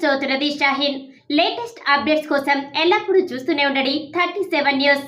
చదువుతున్నది Shaheen. Latest updates కోసం ఎల్లప్పుడూ చూస్తూనే ఉండండి 37 న్యూస్.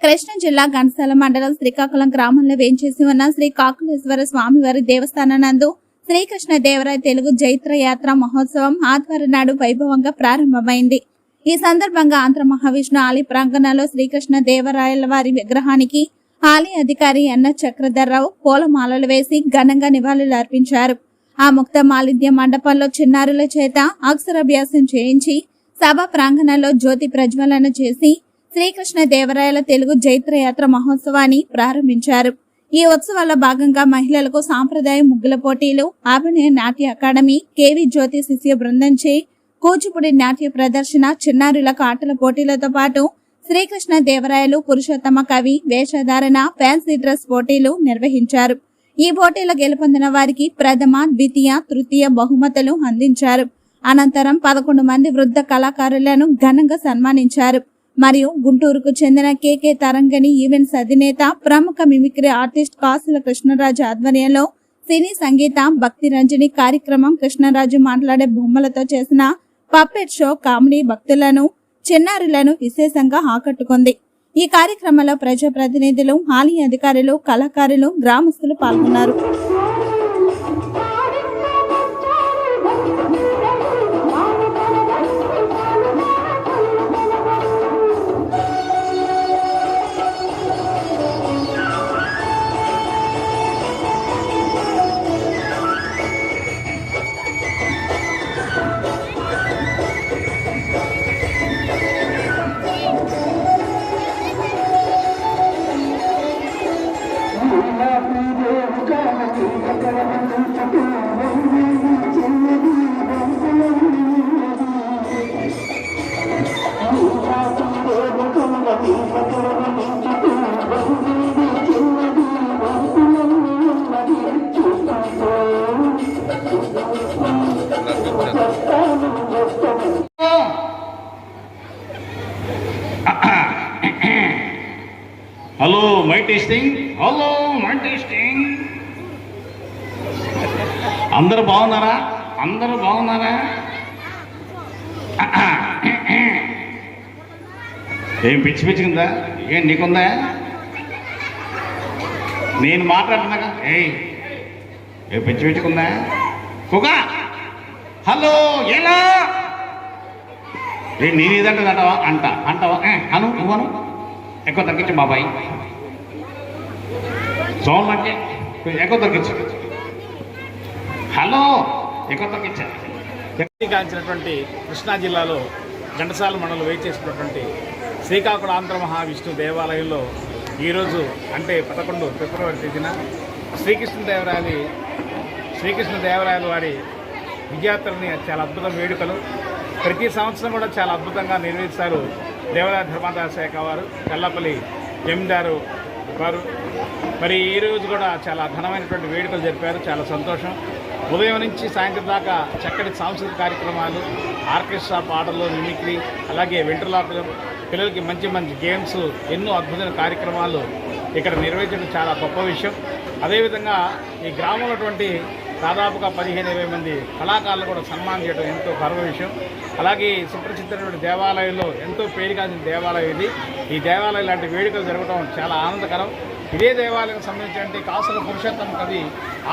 కృష్ణా జిల్లా ఘంటసాల మండలం శ్రీకాకుళం గ్రామంలో వేంచేసి ఉన్న శ్రీ కాకులేశ్వర స్వామివారి దేవస్థానం నందు శ్రీకృష్ణ దేవరాయ తెలుగు జైత్ర యాత్ర మహోత్సవం ఆదివారం నాడు వైభవంగా ప్రారంభమైంది. ఈ సందర్భంగా ఆంధ్ర మహావిష్ణు ఆలయ ప్రాంగణంలో శ్రీకృష్ణ దేవరాయల వారి విగ్రహానికి ఆలయ అధికారి ఎన్ చక్రధర్రావు పూలమాలలు వేసి ఘనంగా నివాళులు అర్పించారు. ఆ ముక్త మాలిద్య మండపంలో చిన్నారుల చేత అక్షరాభ్యాసం చేయించి సభా ప్రాంగణంలో జ్యోతి ప్రజ్వలన చేసి శ్రీకృష్ణ దేవరాయల తెలుగు జైత్రయాత్ర మహోత్సవాన్ని ప్రారంభించారు. ఈ ఉత్సవాల్లో భాగంగా మహిళలకు సాంప్రదాయ ముగ్గుల పోటీలు, అభినయ నాట్య అకాడమీ, కేవి జ్యోతి శిష్య బృందంచే కూచిపూడి నాట్య ప్రదర్శన, చిన్నారులకు ఆటల పోటీలతో పాటు శ్రీకృష్ణ దేవరాయలు పురుషోత్తమ కవి వేషధారణ, ఫ్యాన్సీ డ్రెస్ పోటీలు నిర్వహించారు. ఈ పోటీలో గెలుపొందిన వారికి ప్రథమ, ద్వితీయ, తృతీయ బహుమతులు అందించారు. అనంతరం 11 మంది వృద్ధ కళాకారులను ఘనంగా సన్మానించారు. మరియు గుంటూరుకు చెందిన కేకే తరంగణి ఈవెంట్స్ అధినేత, ప్రముఖ మిమిక్రీ ఆర్టిస్ట్ కాసుల కృష్ణరాజు ఆధ్వర్యంలో సినీ సంగీత భక్తి రంజని కార్యక్రమం, కృష్ణరాజు మాట్లాడే బొమ్మలతో చేసిన పప్పెట్ షో కామెడీ భక్తులను, చిన్నారులను విశేషంగా ఆకట్టుకుంది. ఈ కార్యక్రమంలో ప్రజాప్రతినిధులు, ఆలయ అధికారులు, కళాకారులు, గ్రామస్తులు పాల్గొన్నారు. Hello my tasting, hello my tasting. అందరూ బాగున్నారా? అందరూ బాగున్నారా? ఏం పిచ్చి పిచ్చికిందా? ఏం నీకుందా? నేను మాట్లాడుతున్నాగా. ఏ పిచ్చి పిచ్చికుందా? కుగా హలో ఎలా నేను ఇదంటే అంటావా? అంటావా? అను నువ్వను ఎక్కువ తగ్గించు బాబాయ్. సౌండ్ అంటే ఎక్కువ తగ్గించు. హలో ఎక్కువ తగ్గించారు. కాల్చినటువంటి కృష్ణా జిల్లాలో ఘంటసాల మండలం వేచేసినటువంటి శ్రీకాకుళం ఆంధ్ర మహావిష్ణు దేవాలయంలో ఈరోజు అంటే 11 ఫిబ్రవరి తేదీన శ్రీకృష్ణదేవరాయల వారి విజయాత్రని చాలా అద్భుత వేడుకలు ప్రతి సంవత్సరం కూడా చాలా అద్భుతంగా నిర్వహిస్తారు. దేవాలయ ధర్మాదాయ శాఖ వారు, తెల్లపల్లి జమీందారు వారు మరి ఈరోజు కూడా చాలా ఘనమైనటువంటి వేడుకలు జరిపారు. చాలా సంతోషం. ఉదయం నుంచి సాయంత్రం దాకా చక్కటి సాంస్కృతిక కార్యక్రమాలు, ఆర్కెస్ట్రా పాటలు, మిమిక్రీ, అలాగే వెంట్రులాటలు, పిల్లలకి మంచి మంచి గేమ్స్, ఎన్నో అద్భుతమైన కార్యక్రమాలు ఇక్కడ నిర్వహించడం చాలా గొప్ప విషయం. అదేవిధంగా ఈ గ్రామంలో దాదాపుగా 15-20 మంది కళాకారులు కూడా సన్మానం చేయడం ఎంతో గర్వ విషయం. అలాగే సుప్రసిద్ధమైనటువంటి దేవాలయంలో ఎంతో పేరుగాంచిన దేవాలయం ఇది. ఈ దేవాలయం లాంటి వేడుకలు జరగడం చాలా ఆనందకరం. ఇదే దేవాలయం సంబంధించినటువంటి కాసుల పురుషోత్తమ కవి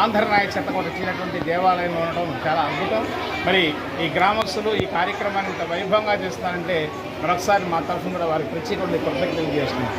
ఆంధ్రనాయక శతకం వచ్చినటువంటి దేవాలయంలో ఉండడం చాలా అద్భుతం. మరి ఈ గ్రామస్తులు ఈ కార్యక్రమాన్ని ఇంత వైభవంగా చేస్తారంటే మరొకసారి మా తరఫున కూడా వారికి ప్రత్యేకమైన కృతజ్ఞతలు చేస్తున్నాం.